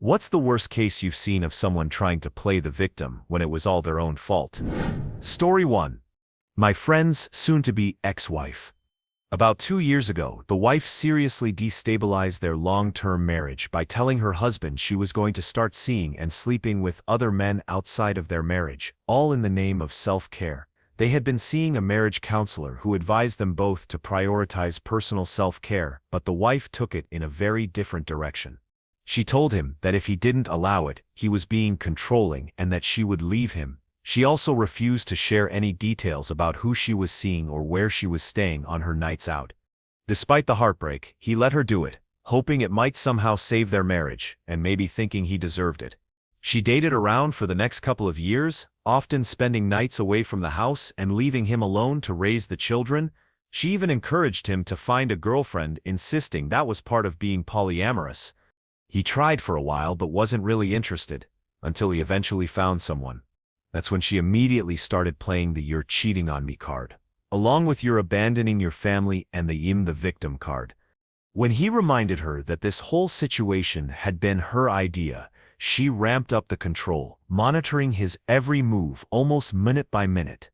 What's the worst case you've seen of someone trying to play the victim when it was all their own fault? Story 1. My friend's soon-to-be ex-wife. About 2 years ago, the wife seriously destabilized their long-term marriage by telling her husband she was going to start seeing and sleeping with other men outside of their marriage, all in the name of self-care. They had been seeing a marriage counselor who advised them both to prioritize personal self-care, but the wife took it in a very different direction. She told him that if he didn't allow it, he was being controlling and that she would leave him. She also refused to share any details about who she was seeing or where she was staying on her nights out. Despite the heartbreak, he let her do it, hoping it might somehow save their marriage, and maybe thinking he deserved it. She dated around for the next couple of years, often spending nights away from the house and leaving him alone to raise the children. She even encouraged him to find a girlfriend, insisting that was part of being polyamorous. He tried for a while but wasn't really interested, until he eventually found someone. That's when she immediately started playing the "you're cheating on me" card, along with "you're abandoning your family" and the "I'm the victim" card. When he reminded her that this whole situation had been her idea, she ramped up the control, monitoring his every move almost minute by minute.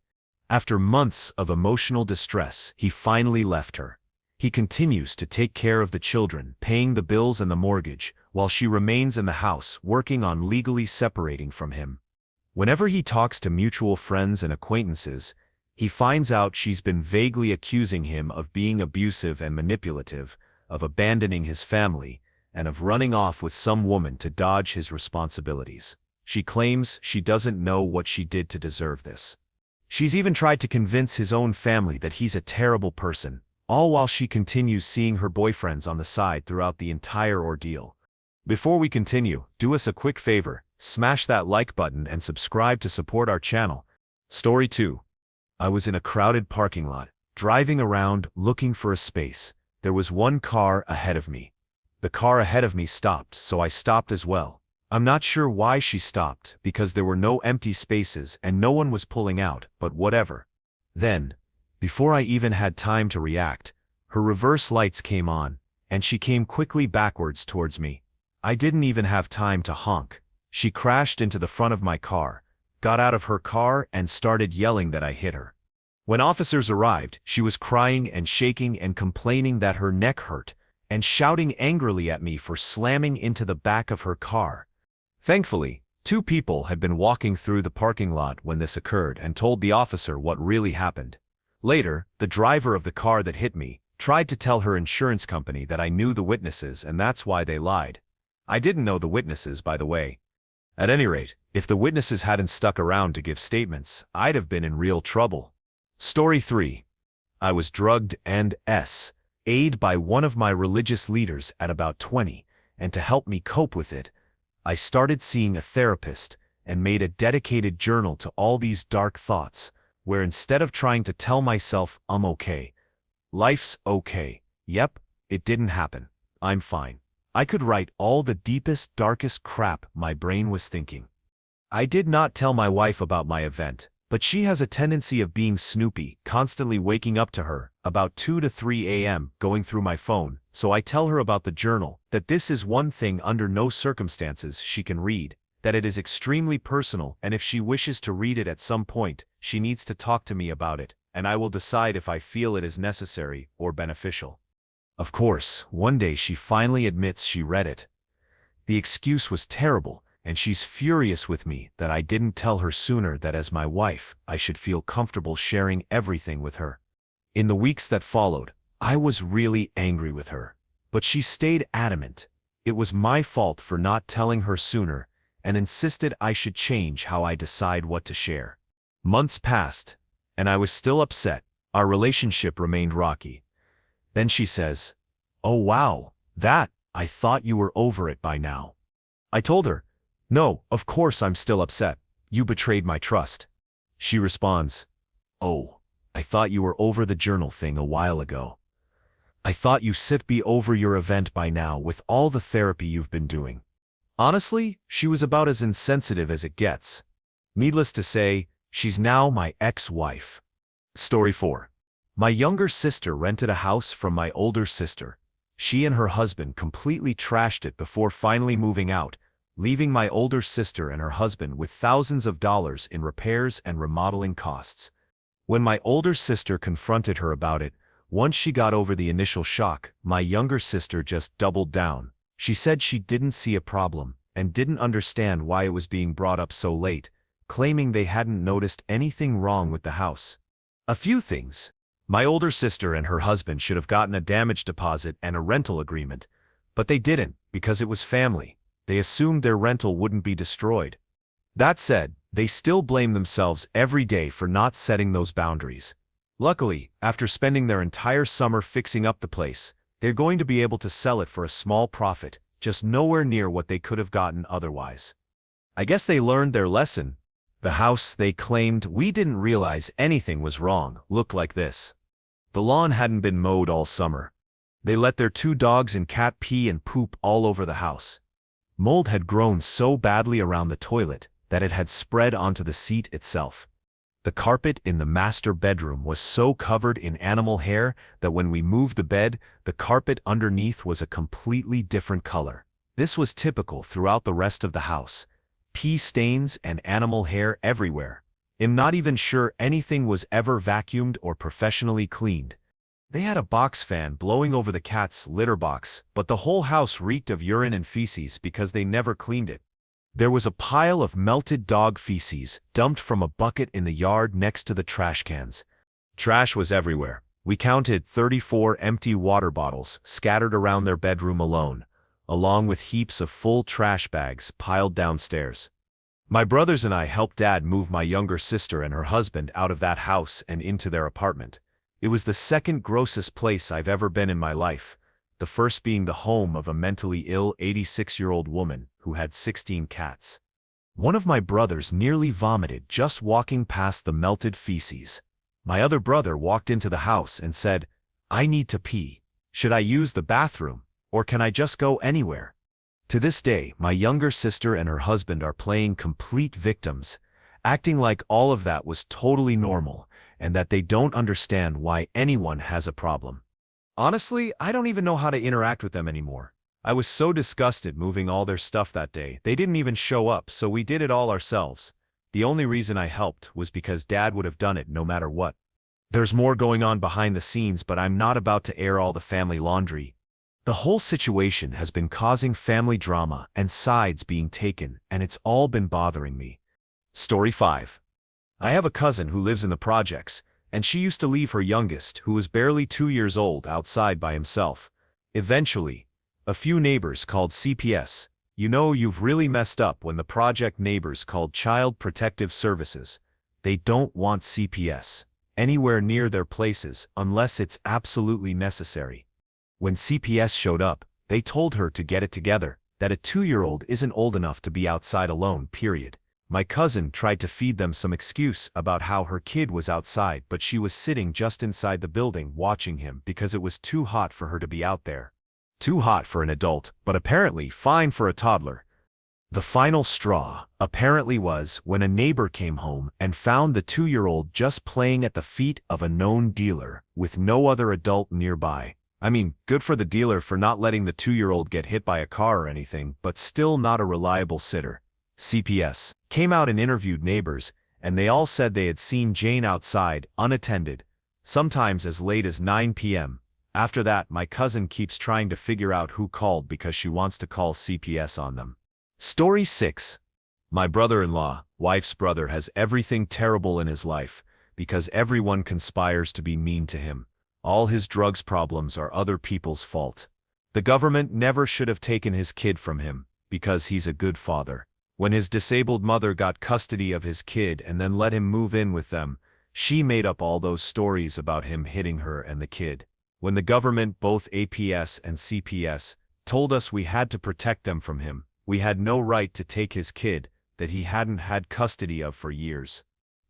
After months of emotional distress, he finally left her. He continues to take care of the children, paying the bills and the mortgage, while she remains in the house working on legally separating from him. Whenever he talks to mutual friends and acquaintances, he finds out she's been vaguely accusing him of being abusive and manipulative, of abandoning his family, and of running off with some woman to dodge his responsibilities. She claims she doesn't know what she did to deserve this. She's even tried to convince his own family that he's a terrible person, all while she continues seeing her boyfriends on the side throughout the entire ordeal. Before we continue, do us a quick favor, smash that like button and subscribe to support our channel. Story 2. I was in a crowded parking lot, driving around looking for a space. There was one car ahead of me. The car ahead of me stopped, so I stopped as well. I'm not sure why she stopped, because there were no empty spaces and no one was pulling out, but whatever. Then, before I even had time to react, her reverse lights came on, and she came quickly backwards towards me. I didn't even have time to honk. She crashed into the front of my car, got out of her car and started yelling that I hit her. When officers arrived, she was crying and shaking and complaining that her neck hurt, and shouting angrily at me for slamming into the back of her car. Thankfully, 2 people had been walking through the parking lot when this occurred and told the officer what really happened. Later, the driver of the car that hit me tried to tell her insurance company that I knew the witnesses and that's why they lied. I didn't know the witnesses, by the way. At any rate, if the witnesses hadn't stuck around to give statements, I'd have been in real trouble. Story 3. I was drugged and aided by one of my religious leaders at about 20, and to help me cope with it, I started seeing a therapist and made a dedicated journal to all these dark thoughts, where instead of trying to tell myself I'm okay, life's okay, yep, it didn't happen, I'm fine, I could write all the deepest, darkest crap my brain was thinking. I did not tell my wife about my event, but she has a tendency of being snoopy, constantly waking up to her, about 2 to 3 a.m., going through my phone, so I tell her about the journal, that this is one thing under no circumstances she can read, that it is extremely personal, and if she wishes to read it at some point, she needs to talk to me about it, and I will decide if I feel it is necessary or beneficial. Of course, one day she finally admits she read it. The excuse was terrible, and she's furious with me that I didn't tell her sooner that as my wife, I should feel comfortable sharing everything with her. In the weeks that followed, I was really angry with her, but she stayed adamant. It was my fault for not telling her sooner, and insisted I should change how I decide what to share. Months passed, and I was still upset. Our relationship remained rocky. Then she says, "Oh wow, I thought you were over it by now." I told her, "No, of course I'm still upset. You betrayed my trust." She responds, "Oh, I thought you were over the journal thing a while ago. I thought you would be over your event by now with all the therapy you've been doing." Honestly, she was about as insensitive as it gets. Needless to say, she's now my ex-wife. Story 4. My younger sister rented a house from my older sister. She and her husband completely trashed it before finally moving out, leaving my older sister and her husband with thousands of dollars in repairs and remodeling costs. When my older sister confronted her about it, once she got over the initial shock, my younger sister just doubled down. She said she didn't see a problem and didn't understand why it was being brought up so late, claiming they hadn't noticed anything wrong with the house. A few things. My older sister and her husband should have gotten a damage deposit and a rental agreement, but they didn't because it was family. They assumed their rental wouldn't be destroyed. That said, they still blame themselves every day for not setting those boundaries. Luckily, after spending their entire summer fixing up the place, they're going to be able to sell it for a small profit, just nowhere near what they could have gotten otherwise. I guess they learned their lesson. The house they claimed we didn't realize anything was wrong looked like this. The lawn hadn't been mowed all summer. They let their 2 dogs and cat pee and poop all over the house. Mold had grown so badly around the toilet that it had spread onto the seat itself. The carpet in the master bedroom was so covered in animal hair that when we moved the bed, the carpet underneath was a completely different color. This was typical throughout the rest of the house. Pee stains and animal hair everywhere. I'm not even sure anything was ever vacuumed or professionally cleaned. They had a box fan blowing over the cat's litter box, but the whole house reeked of urine and feces because they never cleaned it. There was a pile of melted dog feces dumped from a bucket in the yard next to the trash cans. Trash was everywhere. We counted 34 empty water bottles scattered around their bedroom alone, along with heaps of full trash bags piled downstairs. My brothers and I helped Dad move my younger sister and her husband out of that house and into their apartment. It was the second grossest place I've ever been in my life, the first being the home of a mentally ill 86-year-old woman who had 16 cats. One of my brothers nearly vomited just walking past the melted feces. My other brother walked into the house and said, "I need to pee. Should I use the bathroom, or can I just go anywhere?" To this day, my younger sister and her husband are playing complete victims, acting like all of that was totally normal and that they don't understand why anyone has a problem. Honestly, I don't even know how to interact with them anymore. I was so disgusted moving all their stuff that day. They didn't even show up, so we did it all ourselves. The only reason I helped was because Dad would have done it no matter what. There's more going on behind the scenes, but I'm not about to air all the family laundry. The whole situation has been causing family drama and sides being taken, and it's all been bothering me. Story 5. I have a cousin who lives in the projects, and she used to leave her youngest, who was barely 2 years old, outside by himself. Eventually, a few neighbors called CPS. You know you've really messed up when the project neighbors called Child Protective Services. They don't want CPS anywhere near their places unless it's absolutely necessary. When CPS showed up, they told her to get it together, that a 2-year-old isn't old enough to be outside alone, period. My cousin tried to feed them some excuse about how her kid was outside, but she was sitting just inside the building watching him because it was too hot for her to be out there. Too hot for an adult, but apparently fine for a toddler. The final straw, apparently, was when a neighbor came home and found the 2-year-old just playing at the feet of a known dealer with no other adult nearby. I mean, good for the dealer for not letting the 2-year-old get hit by a car or anything, but still not a reliable sitter. CPS came out and interviewed neighbors, and they all said they had seen Jane outside, unattended, sometimes as late as 9 p.m. After that, my cousin keeps trying to figure out who called because she wants to call CPS on them. Story 6. My brother-in-law, wife's brother, has everything terrible in his life because everyone conspires to be mean to him. All his drugs problems are other people's fault. The government never should have taken his kid from him because he's a good father. When his disabled mother got custody of his kid and then let him move in with them, she made up all those stories about him hitting her and the kid. When the government, both APS and CPS, told us we had to protect them from him, we had no right to take his kid that he hadn't had custody of for years.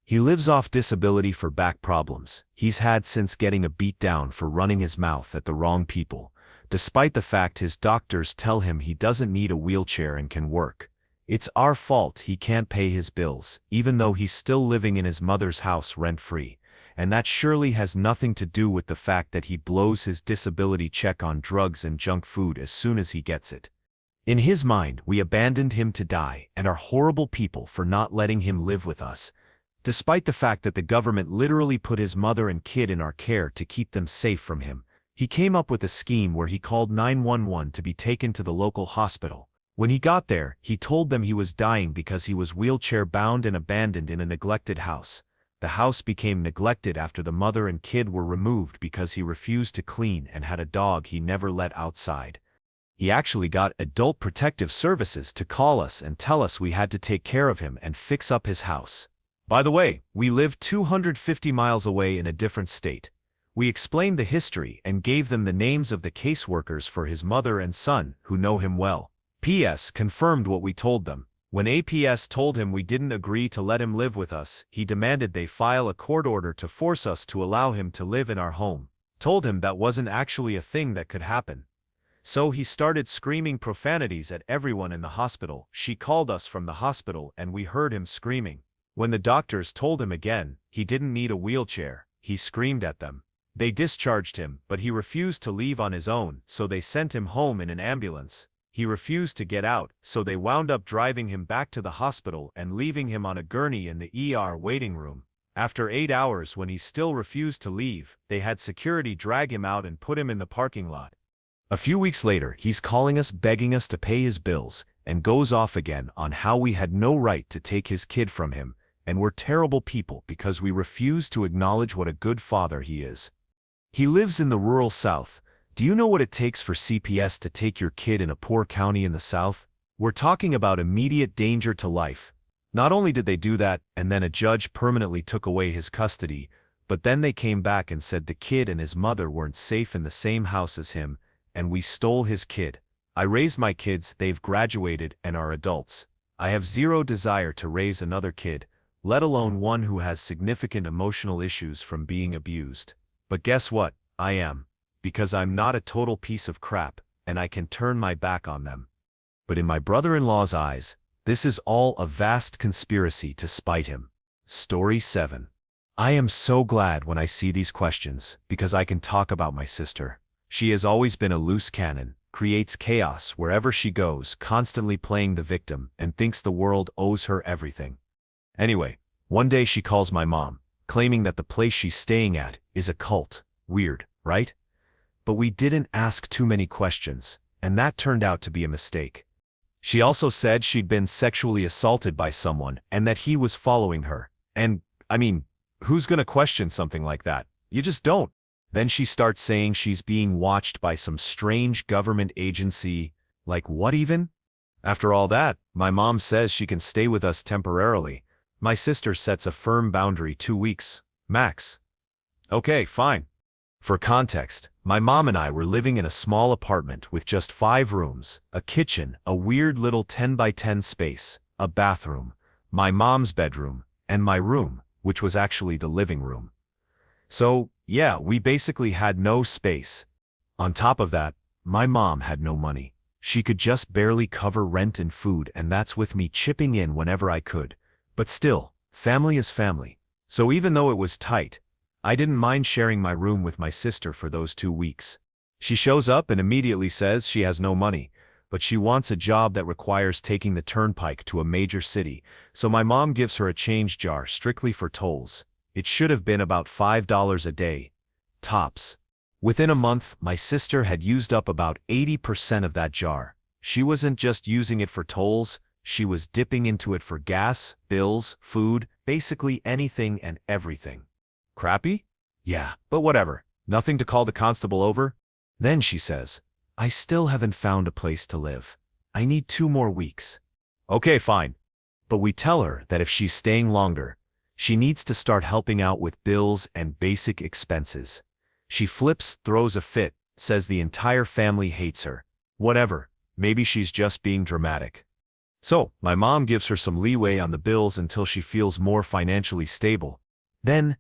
He lives off disability for back problems he's had since getting a beat down for running his mouth at the wrong people, despite the fact his doctors tell him he doesn't need a wheelchair and can work. It's our fault he can't pay his bills, even though he's still living in his mother's house rent-free, and that surely has nothing to do with the fact that he blows his disability check on drugs and junk food as soon as he gets it. In his mind, we abandoned him to die and are horrible people for not letting him live with us, despite the fact that the government literally put his mother and kid in our care to keep them safe from him. He came up with a scheme where he called 911 to be taken to the local hospital. When he got there, he told them he was dying because he was wheelchair-bound and abandoned in a neglected house. The house became neglected after the mother and kid were removed because he refused to clean and had a dog he never let outside. He actually got Adult Protective Services to call us and tell us we had to take care of him and fix up his house. By the way, we lived 250 miles away in a different state. We explained the history and gave them the names of the caseworkers for his mother and son, who know him well. PS confirmed what we told them. When APS told him we didn't agree to let him live with us, he demanded they file a court order to force us to allow him to live in our home. Told him that wasn't actually a thing that could happen. So he started screaming profanities at everyone in the hospital. She called us from the hospital and we heard him screaming. When the doctors told him again, he didn't need a wheelchair, he screamed at them. They discharged him, but he refused to leave on his own, so they sent him home in an ambulance. He refused to get out, so they wound up driving him back to the hospital and leaving him on a gurney in the ER waiting room. After 8 hours, when he still refused to leave, they had security drag him out and put him in the parking lot. A few weeks later, he's calling us begging us to pay his bills, and goes off again on how we had no right to take his kid from him, and we're terrible people because we refuse to acknowledge what a good father he is. He lives in the rural South. Do you know what it takes for CPS to take your kid in a poor county in the South? We're talking about immediate danger to life. Not only did they do that, and then a judge permanently took away his custody, but then they came back and said the kid and his mother weren't safe in the same house as him, and we stole his kid. I raised my kids, they've graduated and are adults. I have zero desire to raise another kid, let alone one who has significant emotional issues from being abused. But guess what? I am. Because I'm not a total piece of crap, and I can turn my back on them. But in my brother-in-law's eyes, this is all a vast conspiracy to spite him. Story 7. I am so glad when I see these questions, because I can talk about my sister. She has always been a loose cannon, creates chaos wherever she goes, constantly playing the victim, and thinks the world owes her everything. Anyway, one day she calls my mom, claiming that the place she's staying at is a cult. Weird, right? But we didn't ask too many questions, and that turned out to be a mistake. She also said she'd been sexually assaulted by someone and that he was following her. And, I mean, who's gonna question something like that? You just don't. Then she starts saying she's being watched by some strange government agency. Like what even? After all that, my mom says she can stay with us temporarily. My sister sets a firm boundary: 2 weeks, max. Okay, fine. For context, my mom and I were living in a small apartment with just 5 rooms, a kitchen, a weird little 10 by 10 space, a bathroom, my mom's bedroom, and my room, which was actually the living room. So, yeah, we basically had no space. On top of that, my mom had no money. She could just barely cover rent and food, and that's with me chipping in whenever I could. But still, family is family. So even though it was tight, I didn't mind sharing my room with my sister for those 2 weeks. She shows up and immediately says she has no money, but she wants a job that requires taking the turnpike to a major city, so my mom gives her a change jar strictly for tolls. It should have been about $5 a day, tops. Within a month, my sister had used up about 80% of that jar. She wasn't just using it for tolls, she was dipping into it for gas, bills, food, basically anything and everything. Crappy? Yeah, but whatever. Nothing to call the constable over? Then she says, I still haven't found a place to live. I need 2 more weeks. Okay, fine. But we tell her that if she's staying longer, she needs to start helping out with bills and basic expenses. She flips, throws a fit, says the entire family hates her. Whatever, maybe she's just being dramatic. So, my mom gives her some leeway on the bills until she feels more financially stable. Then,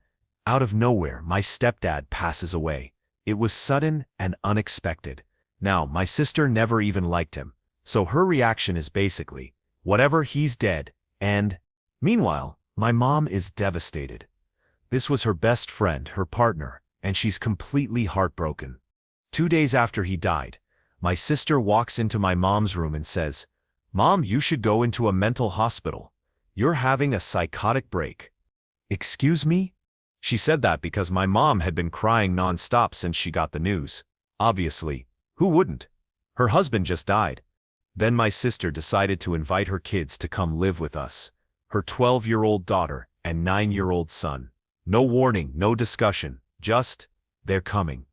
out of nowhere, my stepdad passes away. It was sudden and unexpected. Now, my sister never even liked him, so her reaction is basically, whatever, he's dead, and… Meanwhile, my mom is devastated. This was her best friend, her partner, and she's completely heartbroken. 2 days after he died, My sister walks into my mom's room and says, "Mom, you should go into a mental hospital. You're having a psychotic break." Excuse me? She said that because my mom had been crying non-stop since she got the news. Obviously, who wouldn't? Her husband just died. Then my sister decided to invite her kids to come live with us. Her 12-year-old daughter and 9-year-old son. No warning, no discussion, just, they're coming.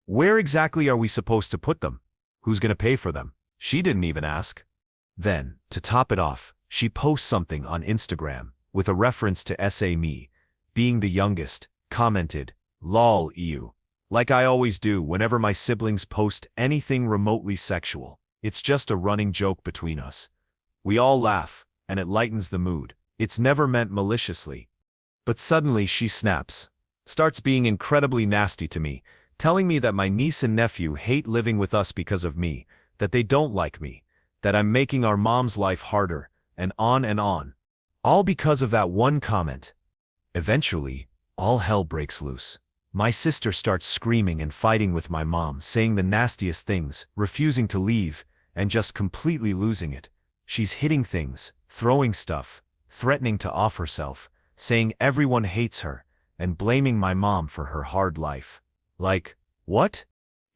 Where exactly are we supposed to put them? Who's gonna pay for them? She didn't even ask. Then, to top it off, she posts something on Instagram with a reference to me, being the youngest, commented, "Lol you." Like I always do whenever my siblings post anything remotely sexual. It's just a running joke between us. We all laugh, and it lightens the mood. It's never meant maliciously. But suddenly she snaps, starts being incredibly nasty to me, telling me that my niece and nephew hate living with us because of me, that they don't like me, that I'm making our mom's life harder, and on and on. All because of that one comment. Eventually, all hell breaks loose. My sister starts screaming and fighting with my mom, saying the nastiest things, refusing to leave, and just completely losing it. She's hitting things, throwing stuff, threatening to off herself, saying everyone hates her, and blaming my mom for her hard life. Like, what?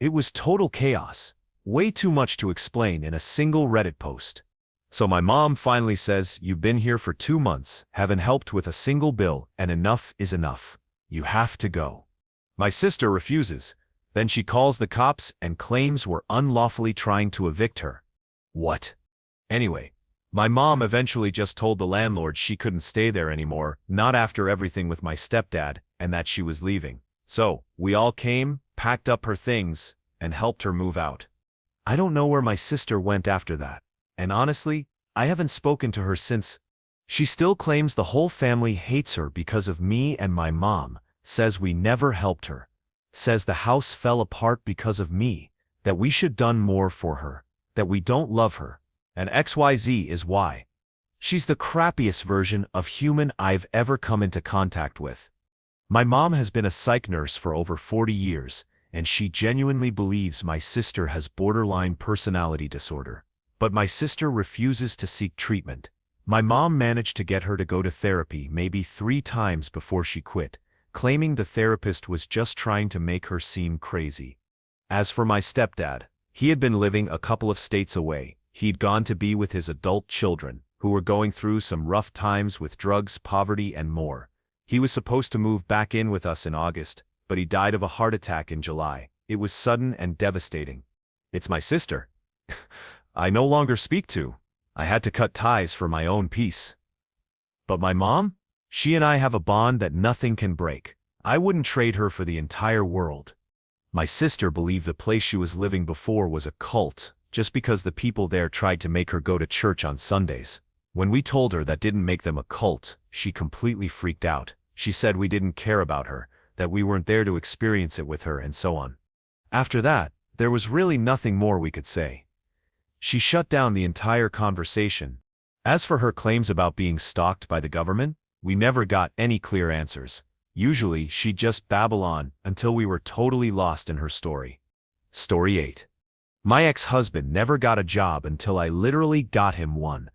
It was total chaos. Way too much to explain in a single Reddit post. So my mom finally says, "You've been here for 2 months, haven't helped with a single bill, and enough is enough. You have to go." My sister refuses. Then she calls the cops and claims we're unlawfully trying to evict her. What? Anyway, my mom eventually just told the landlord she couldn't stay there anymore, not after everything with my stepdad, and that she was leaving. So, we all came, packed up her things, and helped her move out. I don't know where my sister went after that, and honestly, I haven't spoken to her since. She still claims the whole family hates her because of me and my mom, says we never helped her, says the house fell apart because of me, that we should done more for her, that we don't love her, and XYZ is why. She's the crappiest version of human I've ever come into contact with. My mom has been a psych nurse for over 40 years, and she genuinely believes my sister has borderline personality disorder. But my sister refuses to seek treatment. My mom managed to get her to go to therapy maybe 3 times before she quit, claiming the therapist was just trying to make her seem crazy. As for my stepdad, he had been living a couple of states away. He'd gone to be with his adult children, who were going through some rough times with drugs, poverty, and more. He was supposed to move back in with us in August, but he died of a heart attack in July. It was sudden and devastating. It's my sister. I no longer speak to. I had to cut ties for my own peace. But my mom? She and I have a bond that nothing can break. I wouldn't trade her for the entire world. My sister believed the place she was living before was a cult, just because the people there tried to make her go to church on Sundays. When we told her that didn't make them a cult, she completely freaked out. She said we didn't care about her, that we weren't there to experience it with her, and so on. After that, there was really nothing more we could say. She shut down the entire conversation. As for her claims about being stalked by the government, we never got any clear answers. Usually, she'd just babble on until we were totally lost in her story. Story 8. My ex-husband never got a job until I literally got him one.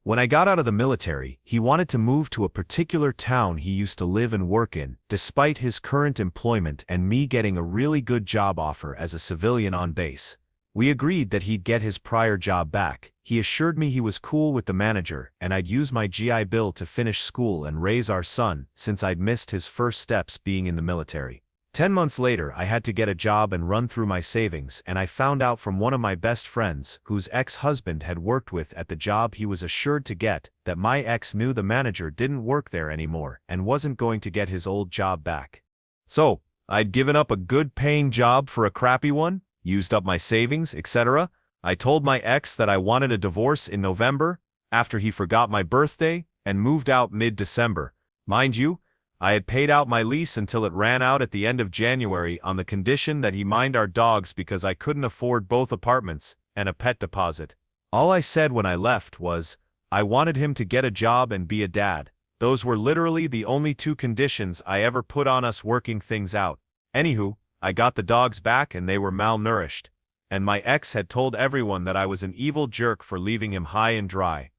When I got out of the military, he wanted to move to a particular town he used to live and work in, despite his current employment and me getting a really good job offer as a civilian on base. We agreed that he'd get his prior job back. He assured me he was cool with the manager, and I'd use my GI Bill to finish school and raise our son, since I'd missed his first steps being in the military. 10 months later, I had to get a job and run through my savings, and I found out from one of my best friends, whose ex-husband had worked with at the job he was assured to get, that my ex knew the manager didn't work there anymore and wasn't going to get his old job back. So, I'd given up a good-paying job for a crappy one, used up my savings, etc. I told my ex that I wanted a divorce in November, after he forgot my birthday, and moved out mid-December. Mind you, I had paid out my lease until it ran out at the end of January on the condition that he mind our dogs because I couldn't afford both apartments and a pet deposit. All I said when I left was, I wanted him to get a job and be a dad. Those were literally the only 2 conditions I ever put on us working things out. Anywho, I got the dogs back and they were malnourished. and my ex had told everyone that I was an evil jerk for leaving him high and dry.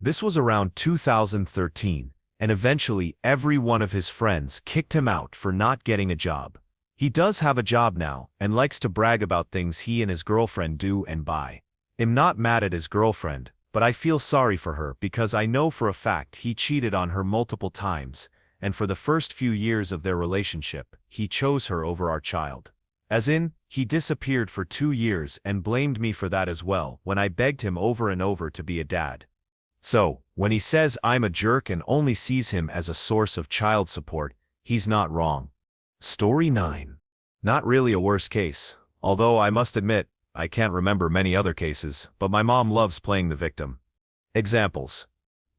This was around 2013, and eventually every one of his friends kicked him out for not getting a job. He does have a job now, and likes to brag about things he and his girlfriend do and buy. I'm not mad at his girlfriend, but I feel sorry for her because I know for a fact he cheated on her multiple times, and for the first few years of their relationship, he chose her over our child. As in, he disappeared for 2 years and blamed me for that as well when I begged him over and over to be a dad. So, when he says I'm a jerk and only sees him as a source of child support, he's not wrong. Story 9. Not really a worse case, although I must admit, I can't remember many other cases, but my mom loves playing the victim. Examples.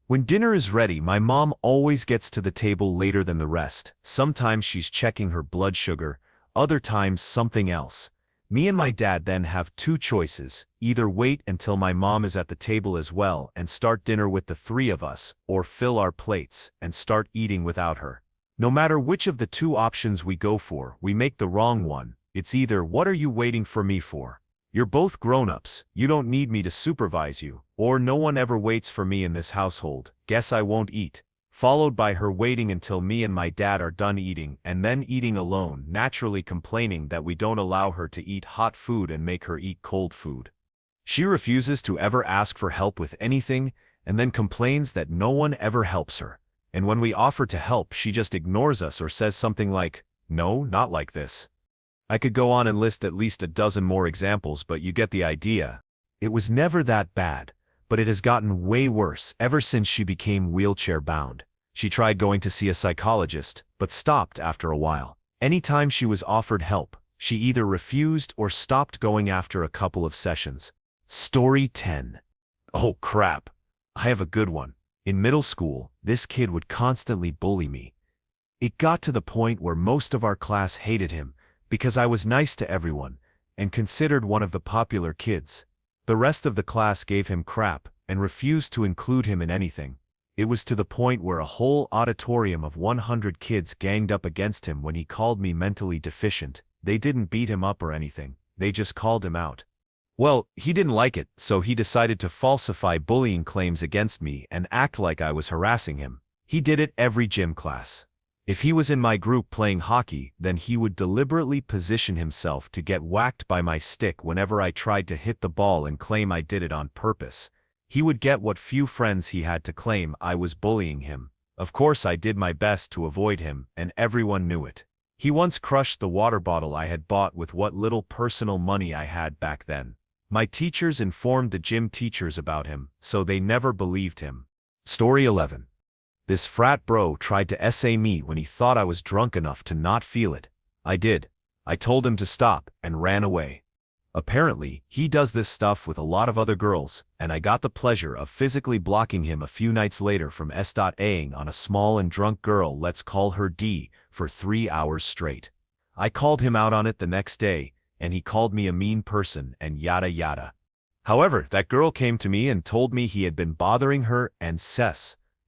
When dinner is ready, my mom always gets to the table later than the rest. Sometimes she's checking her blood sugar, other times something else. Me and my dad then have 2 choices, either wait until my mom is at the table as well and start dinner with the 3 of us, or fill our plates and start eating without her. No matter which of the 2 options we go for, we make the wrong one. It's either "What are you waiting for me for? You're both grown-ups, you don't need me to supervise you," or "No one ever waits for me in this household, guess I won't eat," followed by her waiting until me and my dad are done eating and then eating alone, naturally complaining that we don't allow her to eat hot food and make her eat cold food. She refuses to ever ask for help with anything and then complains that no one ever helps her. And when we offer to help, she just ignores us or says something like, "No, not like this." I could go on and list at least a dozen more examples, but you get the idea. It was never that bad, but it has gotten way worse ever since she became wheelchair-bound. She tried going to see a psychologist, but stopped after a while. Anytime she was offered help, she either refused or stopped going after a couple of sessions. Story 10. Oh crap, I have a good one. In middle school, this kid would constantly bully me. It got to the point where most of our class hated him because I was nice to everyone and considered one of the popular kids. The rest of the class gave him crap and refused to include him in anything. It was to the point where a whole auditorium of 100 kids ganged up against him when he called me mentally deficient. They didn't beat him up or anything, they just called him out. Well, he didn't like it, so he decided to falsify bullying claims against me and act like I was harassing him. He did it every gym class. If he was in my group playing hockey, then he would deliberately position himself to get whacked by my stick whenever I tried to hit the ball and claim I did it on purpose. He would get what few friends he had to claim I was bullying him. Of course I did my best to avoid him, and everyone knew it. He once crushed the water bottle I had bought with what little personal money I had back then. My teachers informed the gym teachers about him, so they never believed him. Story 11. This frat bro tried to essay me when he thought I was drunk enough to not feel it. I did. I told him to stop and ran away. Apparently, he does this stuff with a lot of other girls, and I got the pleasure of physically blocking him a few nights later from S.A.ing on a small and drunk girl, let's call her D, for 3 hours straight. I called him out on it the next day, and he called me a mean person and yada yada. However, that girl came to me and told me he had been bothering her and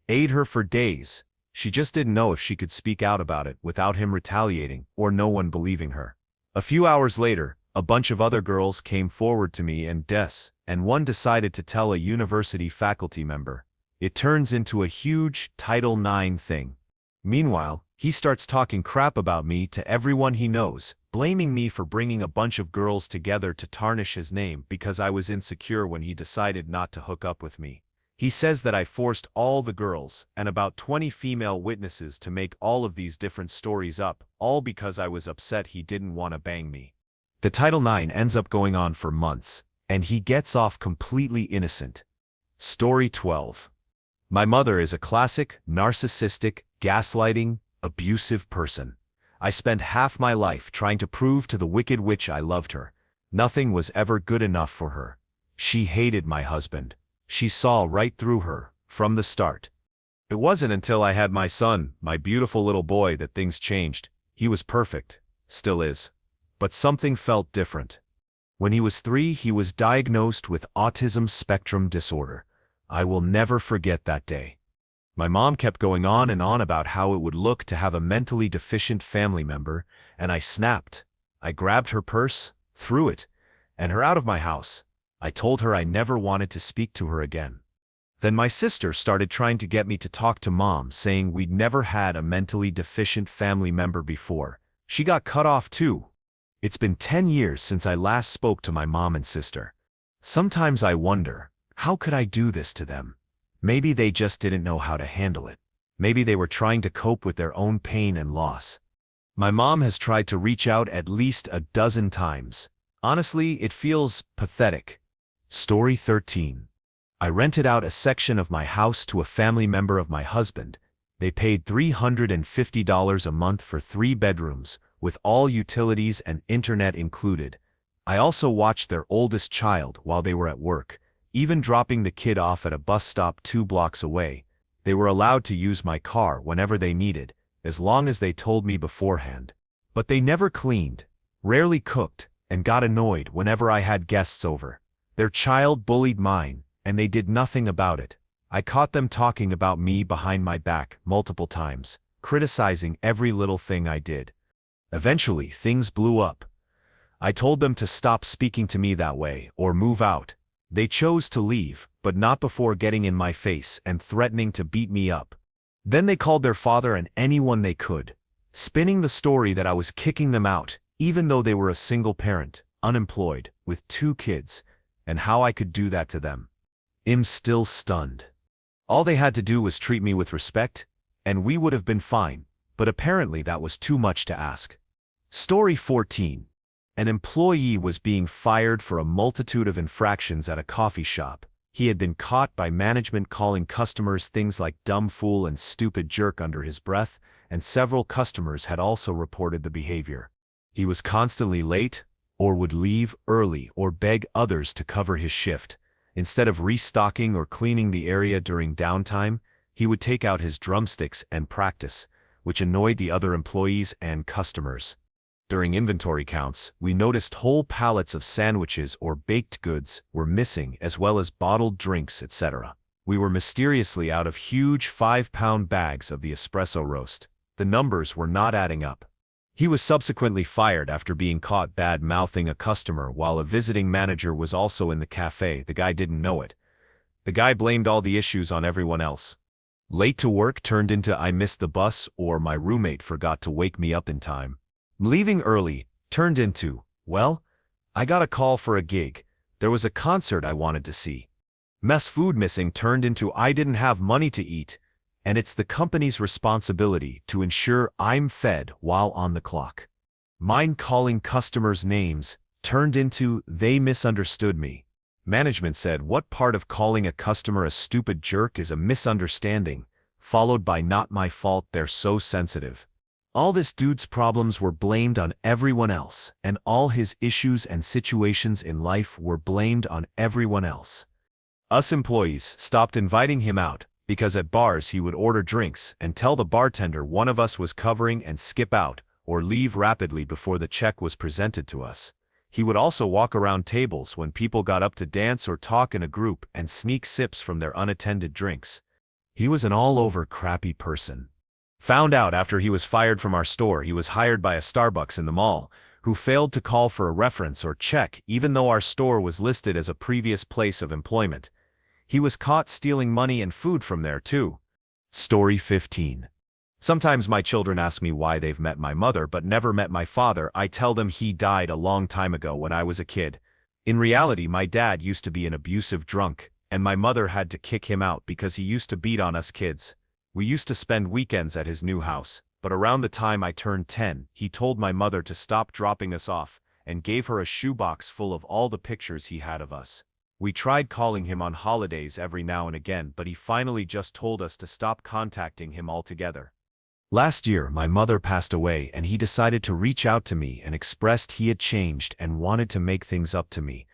aid her for days. She just didn't know if she could speak out about it without him retaliating or no one believing her. A few hours later, a bunch of other girls came forward to me and one decided to tell a university faculty member. It turns into a huge Title IX thing. Meanwhile, he starts talking crap about me to everyone he knows, blaming me for bringing a bunch of girls together to tarnish his name because I was insecure when he decided not to hook up with me. He says that I forced all the girls and about 20 female witnesses to make all of these different stories up, all because I was upset he didn't want to bang me. The Title IX ends up going on for months, and he gets off completely innocent. Story 12. My mother is a classic, narcissistic, gaslighting, abusive person. I spent half my life trying to prove to the wicked witch I loved her. Nothing was ever good enough for her. She hated my husband. She saw right through her, from the start. It wasn't until I had my son, my beautiful little boy, that things changed. He was perfect, still is. But something felt different. When he was 3, he was diagnosed with autism spectrum disorder. I will never forget that day. My mom kept going on and on about how it would look to have a mentally deficient family member, and I snapped. I grabbed her purse, threw it, and her out of my house. I told her I never wanted to speak to her again. Then my sister started trying to get me to talk to Mom, saying we'd never had a mentally deficient family member before. She got cut off too. It's been 10 years since I last spoke to my mom and sister. Sometimes I wonder, how could I do this to them? Maybe they just didn't know how to handle it. Maybe they were trying to cope with their own pain and loss. My mom has tried to reach out at least a dozen times. Honestly, it feels pathetic. Story 13. I rented out a section of my house to a family member of my husband. They paid $350 a month for 3 bedrooms, with all utilities and internet included. I also watched their oldest child while they were at work, even dropping the kid off at a bus stop 2 blocks away. They were allowed to use my car whenever they needed, as long as they told me beforehand. But they never cleaned, rarely cooked, and got annoyed whenever I had guests over. Their child bullied mine, and they did nothing about it. I caught them talking about me behind my back multiple times, criticizing every little thing I did. Eventually, things blew up. I told them to stop speaking to me that way or move out. They chose to leave, but not before getting in my face and threatening to beat me up. Then they called their father and anyone they could, spinning the story that I was kicking them out, even though they were a single parent, unemployed, with 2 kids, and how I could do that to them. I'm still stunned. All they had to do was treat me with respect, and we would have been fine, but apparently that was too much to ask. Story 14. An employee was being fired for a multitude of infractions at a coffee shop. He had been caught by management calling customers things like dumb fool and stupid jerk under his breath, and several customers had also reported the behavior. He was constantly late, or would leave early or beg others to cover his shift. Instead of restocking or cleaning the area during downtime, he would take out his drumsticks and practice, which annoyed the other employees and customers. During inventory counts, we noticed whole pallets of sandwiches or baked goods were missing, as well as bottled drinks, etc. We were mysteriously out of huge 5-pound bags of the espresso roast. The numbers were not adding up. He was subsequently fired after being caught bad-mouthing a customer while a visiting manager was also in the cafe. The guy didn't know it. The guy blamed all the issues on everyone else. Late to work turned into I missed the bus or my roommate forgot to wake me up in time. Leaving early turned into, well, I got a call for a gig. There was a concert I wanted to see. Mess food missing turned into I didn't have money to eat, and it's the company's responsibility to ensure I'm fed while on the clock. Mine calling customers names turned into they misunderstood me. Management said what part of calling a customer a stupid jerk is a misunderstanding, followed by not my fault, they're so sensitive. All this dude's problems were blamed on everyone else, and all his issues and situations in life were blamed on everyone else. Us employees stopped inviting him out, because at bars he would order drinks and tell the bartender one of us was covering and skip out or leave rapidly before the check was presented to us. He would also walk around tables when people got up to dance or talk in a group and sneak sips from their unattended drinks. He was an all-over crappy person. Found out after he was fired from our store he was hired by a Starbucks in the mall, who failed to call for a reference or check even though our store was listed as a previous place of employment. He was caught stealing money and food from there too. Story 15. Sometimes my children ask me why they've met my mother but never met my father. I tell them he died a long time ago when I was a kid. In reality, my dad used to be an abusive drunk, and my mother had to kick him out because he used to beat on us kids. We used to spend weekends at his new house, but around the time I turned 10, he told my mother to stop dropping us off and gave her a shoebox full of all the pictures he had of us. We tried calling him on holidays every now and again, but he finally just told us to stop contacting him altogether. Last year, my mother passed away and he decided to reach out to me and expressed he had changed and wanted to make things up to me.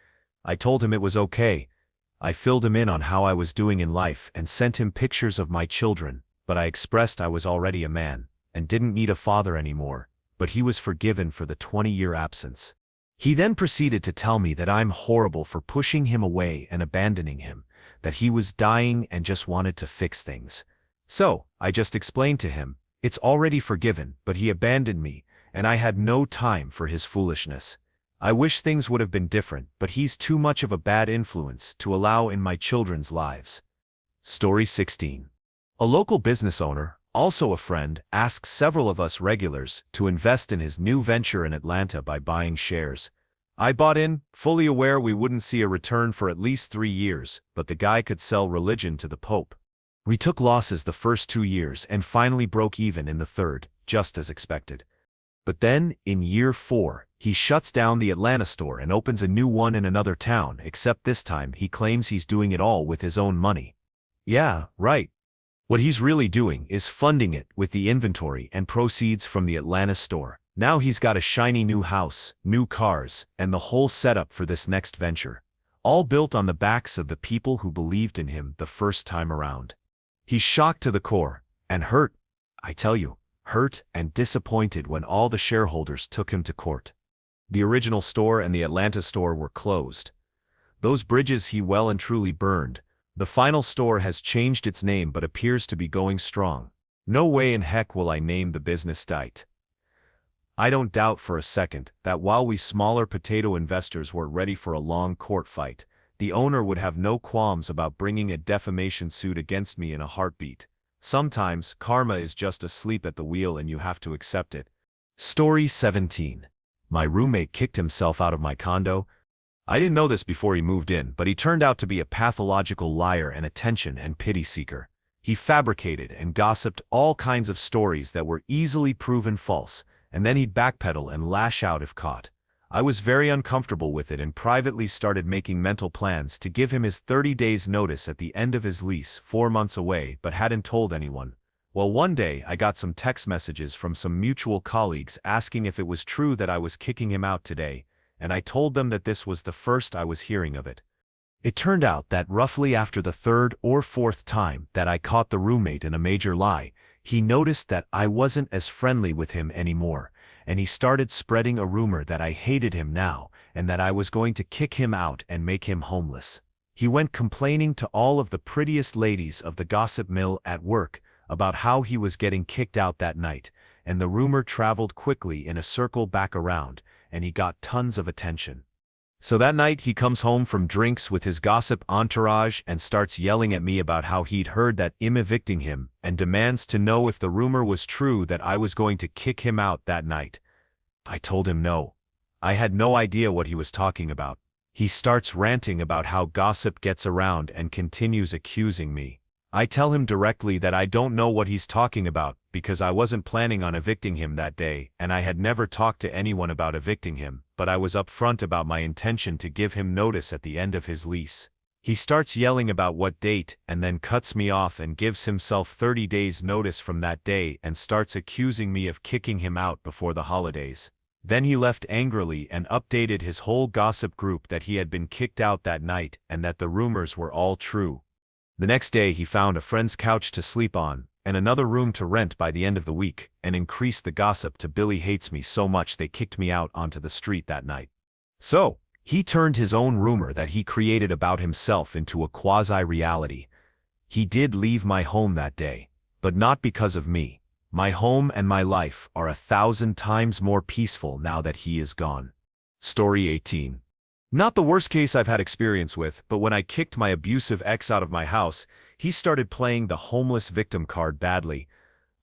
I told him it was okay. I filled him in on how I was doing in life and sent him pictures of my children, but I expressed I was already a man and didn't need a father anymore, but he was forgiven for the 20-year absence. He then proceeded to tell me that I'm horrible for pushing him away and abandoning him, that he was dying and just wanted to fix things. So, I just explained to him, it's already forgiven, but he abandoned me, and I had no time for his foolishness. I wish things would have been different, but he's too much of a bad influence to allow in my children's lives. Story 16. A local business owner, also a friend, asks several of us regulars to invest in his new venture in Atlanta by buying shares. I bought in, fully aware we wouldn't see a return for at least 3 years, but the guy could sell religion to the Pope. We took losses the first 2 years and finally broke even in the third, just as expected. But then, in year 4, he shuts down the Atlanta store and opens a new one in another town, except this time he claims he's doing it all with his own money. Yeah, right. What he's really doing is funding it with the inventory and proceeds from the Atlanta store. Now he's got a shiny new house, new cars, and the whole setup for this next venture. All built on the backs of the people who believed in him the first time around. He's shocked to the core, and hurt, I tell you, hurt and disappointed when all the shareholders took him to court. The original store and the Atlanta store were closed. Those bridges he well and truly burned. The final store has changed its name but appears to be going strong. No way in heck will I name the business diet. I don't doubt for a second that while we smaller potato investors were ready for a long court fight, the owner would have no qualms about bringing a defamation suit against me in a heartbeat. Sometimes, karma is just asleep at the wheel and you have to accept it. Story 17. My roommate kicked himself out of my condo. I didn't know this before he moved in, but he turned out to be a pathological liar and attention and pity seeker. He fabricated and gossiped all kinds of stories that were easily proven false, and then he'd backpedal and lash out if caught. I was very uncomfortable with it and privately started making mental plans to give him his 30 days notice at the end of his lease 4 months away, but hadn't told anyone. Well, one day I got some text messages from some mutual colleagues asking if it was true that I was kicking him out today, and I told them that this was the first I was hearing of it. It turned out that roughly after the 3rd or 4th time that I caught the roommate in a major lie, he noticed that I wasn't as friendly with him anymore, and he started spreading a rumor that I hated him now and that I was going to kick him out and make him homeless. He went complaining to all of the prettiest ladies of the gossip mill at work about how he was getting kicked out that night, and the rumor traveled quickly in a circle back around, and he got tons of attention. So that night he comes home from drinks with his gossip entourage and starts yelling at me about how he'd heard that I'm evicting him and demands to know if the rumor was true that I was going to kick him out that night. I told him no. I had no idea what he was talking about. He starts ranting about how gossip gets around and continues accusing me. I tell him directly that I don't know what he's talking about because I wasn't planning on evicting him that day and I had never talked to anyone about evicting him, but I was upfront about my intention to give him notice at the end of his lease. He starts yelling about what date and then cuts me off and gives himself 30 days notice from that day and starts accusing me of kicking him out before the holidays. Then he left angrily and updated his whole gossip group that he had been kicked out that night and that the rumors were all true. The next day he found a friend's couch to sleep on and another room to rent by the end of the week and increased the gossip to Billy hates me so much they kicked me out onto the street that night. So, he turned his own rumor that he created about himself into a quasi-reality. He did leave my home that day, but not because of me. My home and my life are 1,000 times more peaceful now that he is gone. Story 18. Not the worst case I've had experience with, but when I kicked my abusive ex out of my house, he started playing the homeless victim card badly.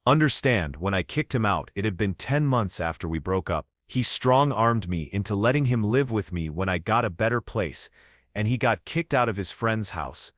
Understand, when I kicked him out, it had been 10 months after we broke up. He strong-armed me into letting him live with me when I got a better place, and he got kicked out of his friend's house.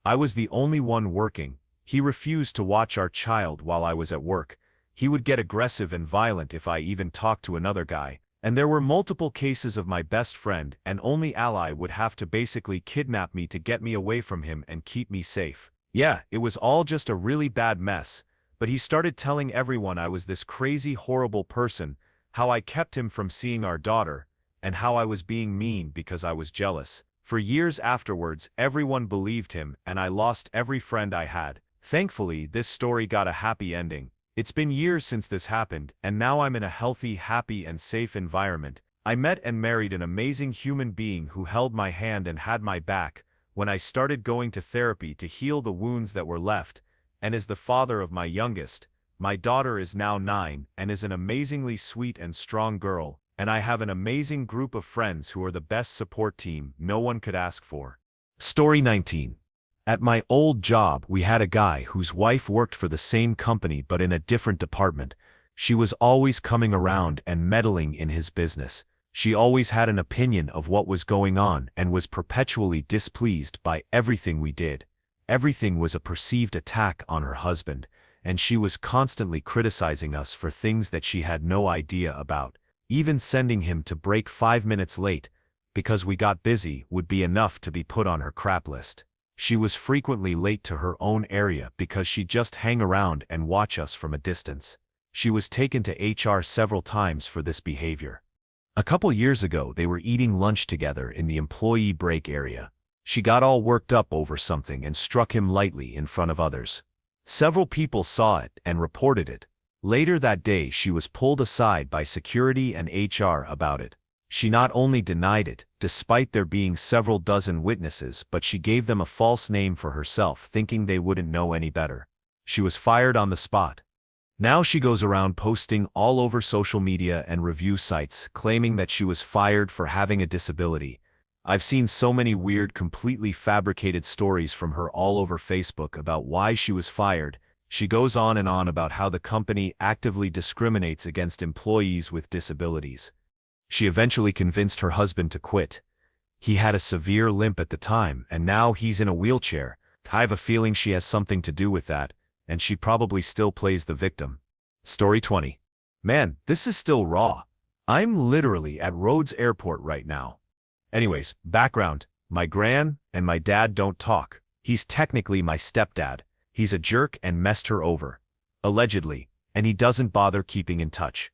I was the only one working. He refused to watch our child while I was at work. He would get aggressive and violent if I even talked to another guy. And there were multiple cases of my best friend and only ally would have to basically kidnap me to get me away from him and keep me safe. Yeah, it was all just a really bad mess, but he started telling everyone I was this crazy horrible person, how I kept him from seeing our daughter, and how I was being mean because I was jealous. For years afterwards, everyone believed him and I lost every friend I had. Thankfully, this story got a happy ending. It's been years since this happened, and now I'm in a healthy, happy, and safe environment. I met and married an amazing human being who held my hand and had my back when I started going to therapy to heal the wounds that were left, and is the father of my youngest. My daughter is now 9 and is an amazingly sweet and strong girl, and I have an amazing group of friends who are the best support team no one could ask for. Story 19. At my old job, we had a guy whose wife worked for the same company but in a different department. She was always coming around and meddling in his business. She always had an opinion of what was going on and was perpetually displeased by everything we did. Everything was a perceived attack on her husband, and she was constantly criticizing us for things that she had no idea about. Even sending him to break 5 minutes late, because we got busy, would be enough to be put on her crap list. She was frequently late to her own area because she'd just hang around and watch us from a distance. She was taken to HR several times for this behavior. A couple years ago, they were eating lunch together in the employee break area. She got all worked up over something and struck him lightly in front of others. Several people saw it and reported it. Later that day, she was pulled aside by security and HR about it. She not only denied it, despite there being several dozen witnesses, but she gave them a false name for herself, thinking they wouldn't know any better. She was fired on the spot. Now she goes around posting all over social media and review sites, claiming that she was fired for having a disability. I've seen so many weird, completely fabricated stories from her all over Facebook about why she was fired. She goes on and on about how the company actively discriminates against employees with disabilities. She eventually convinced her husband to quit. He had a severe limp at the time, and now he's in a wheelchair. I have a feeling she has something to do with that, and she probably still plays the victim. Story 20. Man, this is still raw. I'm literally at Rhodes Airport right now. Anyways, background. My gran and my dad don't talk. He's technically my stepdad. He's a jerk and messed her over, allegedly, and he doesn't bother keeping in touch.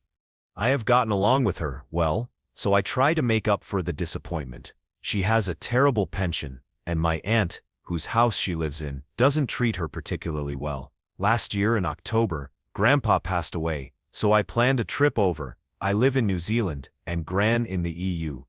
I have gotten along with her well, so I try to make up for the disappointment. She has a terrible pension, and my aunt, whose house she lives in, doesn't treat her particularly well. Last year in October, Grandpa passed away, so I planned a trip over. I live in New Zealand, and Gran in the EU.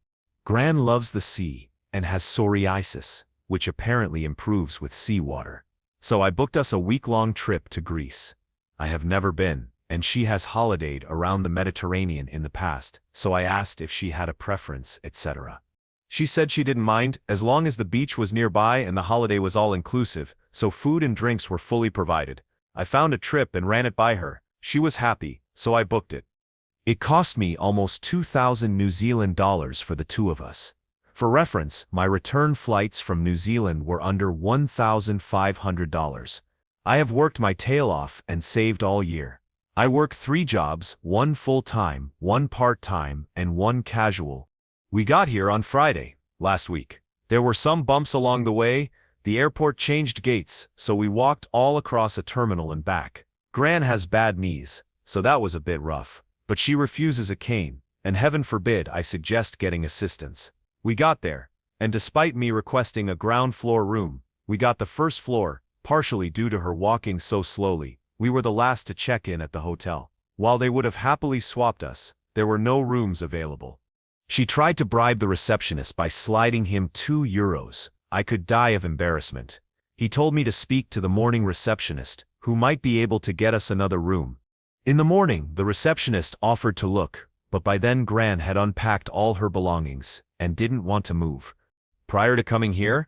Gran loves the sea, and has psoriasis, which apparently improves with seawater. So I booked us a week-long trip to Greece. I have never been, and she has holidayed around the Mediterranean in the past, so I asked if she had a preference, etc. She said she didn't mind, as long as the beach was nearby and the holiday was all-inclusive, so food and drinks were fully provided. I found a trip and ran it by her. She was happy, so I booked it. It cost me almost 2,000 New Zealand dollars for the two of us. For reference, my return flights from New Zealand were under $1,500. I have worked my tail off and saved all year. I work 3 jobs, 1 full-time, 1 part-time, and 1 casual. We got here on Friday, last week. There were some bumps along the way. The airport changed gates, so we walked all across a terminal and back. Gran has bad knees, so that was a bit rough. But she refuses a cane, and heaven forbid I suggest getting assistance. We got there, and despite me requesting a ground floor room, we got the first floor, partially due to her walking so slowly. We were the last to check in at the hotel. While they would have happily swapped us, there were no rooms available. She tried to bribe the receptionist by sliding him €2. I could die of embarrassment. He told me to speak to the morning receptionist, who might be able to get us another room. In the morning, the receptionist offered to look, but by then Gran had unpacked all her belongings and didn't want to move. Prior to coming here,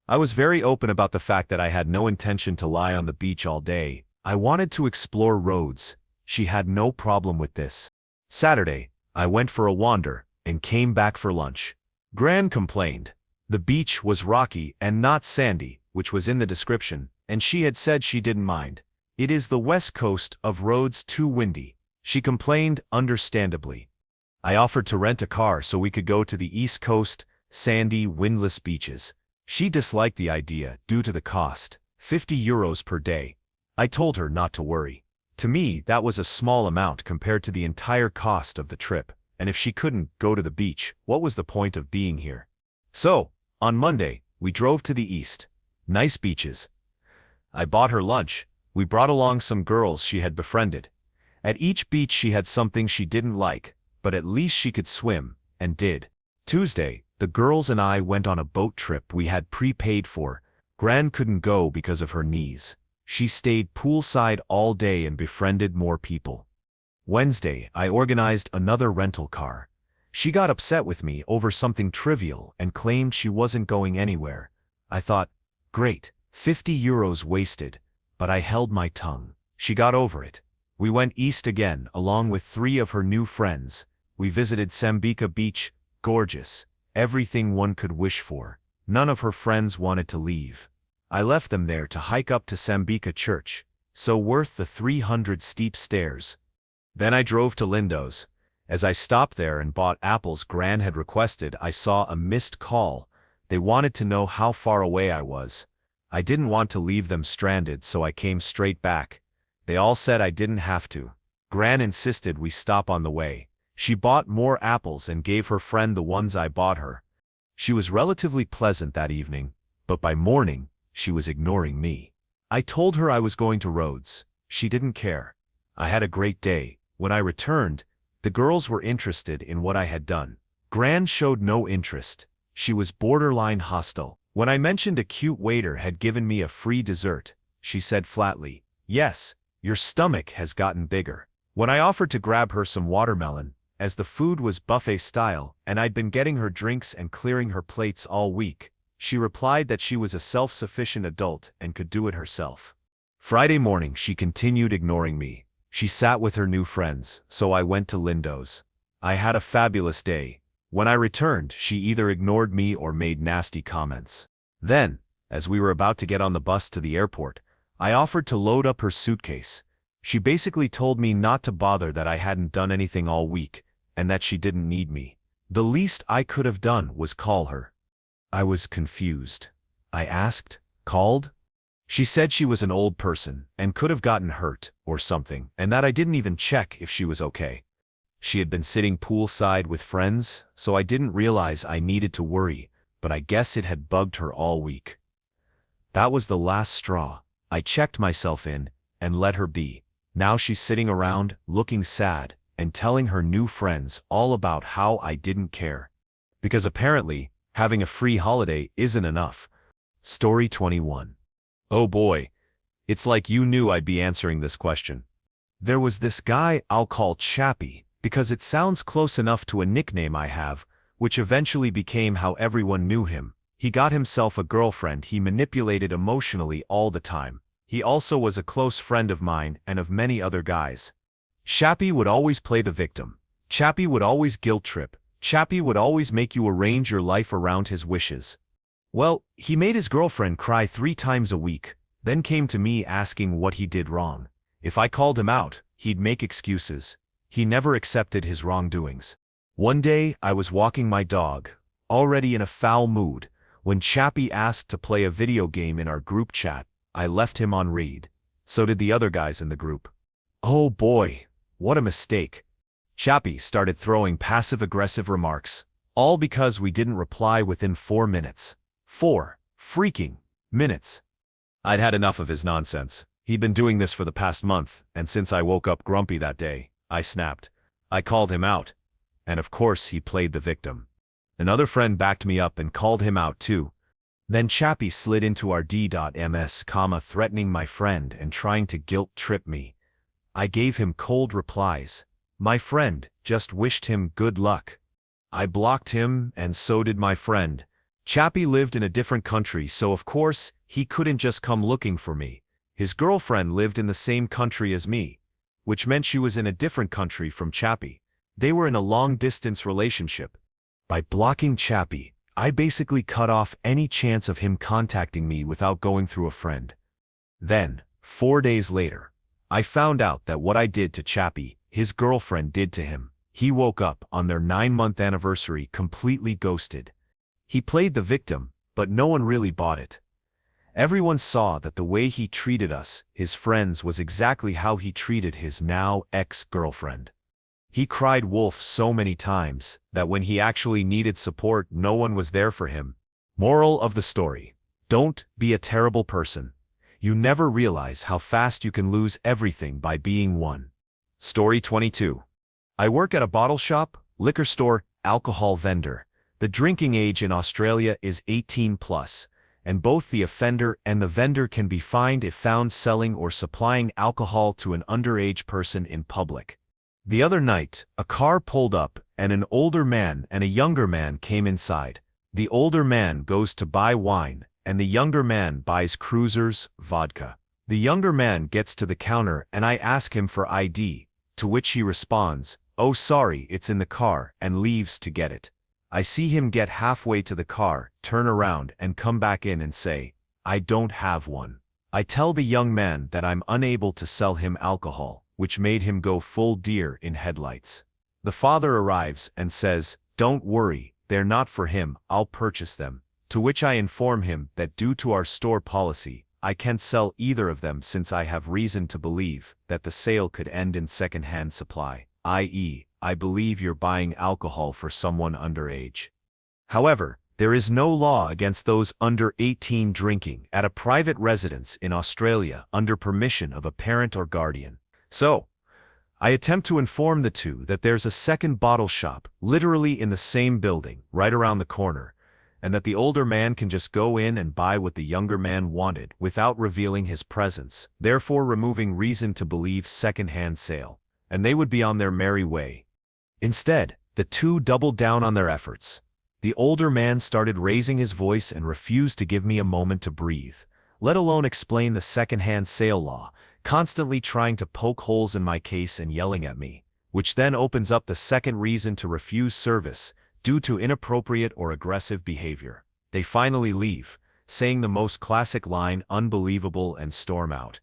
I was very open about the fact that I had no intention to lie on the beach all day. I wanted to explore Rhodes. She had no problem with this. Saturday, I went for a wander and came back for lunch. Gran complained. The beach was rocky and not sandy, which was in the description, and she had said she didn't mind. It is the west coast of Rhodes too windy. She complained, understandably. I offered to rent a car so we could go to the east coast, sandy, windless beaches. She disliked the idea due to the cost, €50 per day. I told her not to worry. To me, that was a small amount compared to the entire cost of the trip, and if she couldn't go to the beach, what was the point of being here? So, on Monday, we drove to the east. Nice beaches. I bought her lunch. We brought along some girls she had befriended. At each beach she had something she didn't like, but at least she could swim, and did. Tuesday, the girls and I went on a boat trip we had prepaid for. Gran couldn't go because of her knees. She stayed poolside all day and befriended more people. Wednesday, I organized another rental car. She got upset with me over something trivial and claimed she wasn't going anywhere. I thought, great, 50 euros wasted, but I held my tongue. She got over it. We went east again along with 3 of her new friends. We visited Sambuca Beach, gorgeous, everything one could wish for. None of her friends wanted to leave. I left them there to hike up to Sambuca Church, so worth the 300 steep stairs. Then I drove to Lindo's. As I stopped there and bought apples Gran had requested, I saw a missed call. They wanted to know how far away I was. I didn't want to leave them stranded, so I came straight back. They all said I didn't have to. Gran insisted we stop on the way. She bought more apples and gave her friend the ones I bought her. She was relatively pleasant that evening, but by morning, she was ignoring me. I told her I was going to Rhodes. She didn't care. I had a great day. When I returned, the girls were interested in what I had done. Gran showed no interest. She was borderline hostile. When I mentioned a cute waiter had given me a free dessert, she said flatly, "Yes, your stomach has gotten bigger." When I offered to grab her some watermelon, as the food was buffet style and I'd been getting her drinks and clearing her plates all week, she replied that she was a self-sufficient adult and could do it herself. Friday morning she continued ignoring me. She sat with her new friends, so I went to Lindo's. I had a fabulous day. When I returned, she either ignored me or made nasty comments. Then, as we were about to get on the bus to the airport, I offered to load up her suitcase. She basically told me not to bother, that I hadn't done anything all week, and that she didn't need me. The least I could have done was call her. I was confused. I asked, "Called?" She said she was an old person and could have gotten hurt or something, and that I didn't even check if she was okay. She had been sitting poolside with friends, so I didn't realize I needed to worry, but I guess it had bugged her all week. That was the last straw. I checked myself in and let her be. Now she's sitting around, looking sad, and telling her new friends all about how I didn't care. Because apparently, having a free holiday isn't enough. Story 21. Oh boy, it's like you knew I'd be answering this question. There was this guy I'll call Chappie, because it sounds close enough to a nickname I have, which eventually became how everyone knew him. He got himself a girlfriend he manipulated emotionally all the time. He also was a close friend of mine and of many other guys. Chappie would always play the victim. Chappie would always guilt trip. Chappie would always make you arrange your life around his wishes. Well, he made his girlfriend cry 3 times a week, then came to me asking what he did wrong. If I called him out, he'd make excuses. He never accepted his wrongdoings. One day, I was walking my dog, already in a foul mood, when Chappie asked to play a video game in our group chat. I left him on read. So did the other guys in the group. Oh boy, what a mistake. Chappie started throwing passive-aggressive remarks, all because we didn't reply within 4 minutes. 4 freaking minutes. I'd had enough of his nonsense. He'd been doing this for the past month, and since I woke up grumpy that day, I snapped. I called him out. And of course he played the victim. Another friend backed me up and called him out too. Then Chappie slid into our d.ms, threatening my friend and trying to guilt-trip me. I gave him cold replies. My friend just wished him good luck. I blocked him, and so did my friend. Chappie lived in a different country, so of course, he couldn't just come looking for me. His girlfriend lived in the same country as me, which meant she was in a different country from Chappie. They were in a long-distance relationship. By blocking Chappie, I basically cut off any chance of him contacting me without going through a friend. Then, 4 days later, I found out that what I did to Chappie, his girlfriend did to him. He woke up on their 9-month anniversary completely ghosted. He played the victim, but no one really bought it. Everyone saw that the way he treated us, his friends, was exactly how he treated his now ex-girlfriend. He cried wolf so many times that when he actually needed support, no one was there for him. Moral of the story: don't be a terrible person. You never realize how fast you can lose everything by being one. Story 22. I work at a bottle shop, liquor store, alcohol vendor. The drinking age in Australia is 18 plus, and both the offender and the vendor can be fined if found selling or supplying alcohol to an underage person in public. The other night, a car pulled up and an older man and a younger man came inside. The older man goes to buy wine and the younger man buys cruisers, vodka. The younger man gets to the counter and I ask him for ID, to which he responds, "Oh sorry, it's in the car," and leaves to get it. I see him get halfway to the car, turn around and come back in and say, "I don't have one." I tell the young man that I'm unable to sell him alcohol, which made him go full deer in headlights. The father arrives and says, "Don't worry, they're not for him, I'll purchase them." To which I inform him that due to our store policy, I can't sell either of them since I have reason to believe that the sale could end in second-hand supply, i.e., I believe you're buying alcohol for someone underage. However, there is no law against those under 18 drinking at a private residence in Australia under permission of a parent or guardian. So, I attempt to inform the two that there's a second bottle shop literally in the same building, right around the corner, and that the older man can just go in and buy what the younger man wanted without revealing his presence, therefore removing reason to believe second-hand sale, and they would be on their merry way. Instead, the two doubled down on their efforts. The older man started raising his voice and refused to give me a moment to breathe, let alone explain the second-hand sale law, constantly trying to poke holes in my case and yelling at me, which then opens up the second reason to refuse service due to inappropriate or aggressive behavior. They finally leave, saying the most classic line, "Unbelievable," and storm out.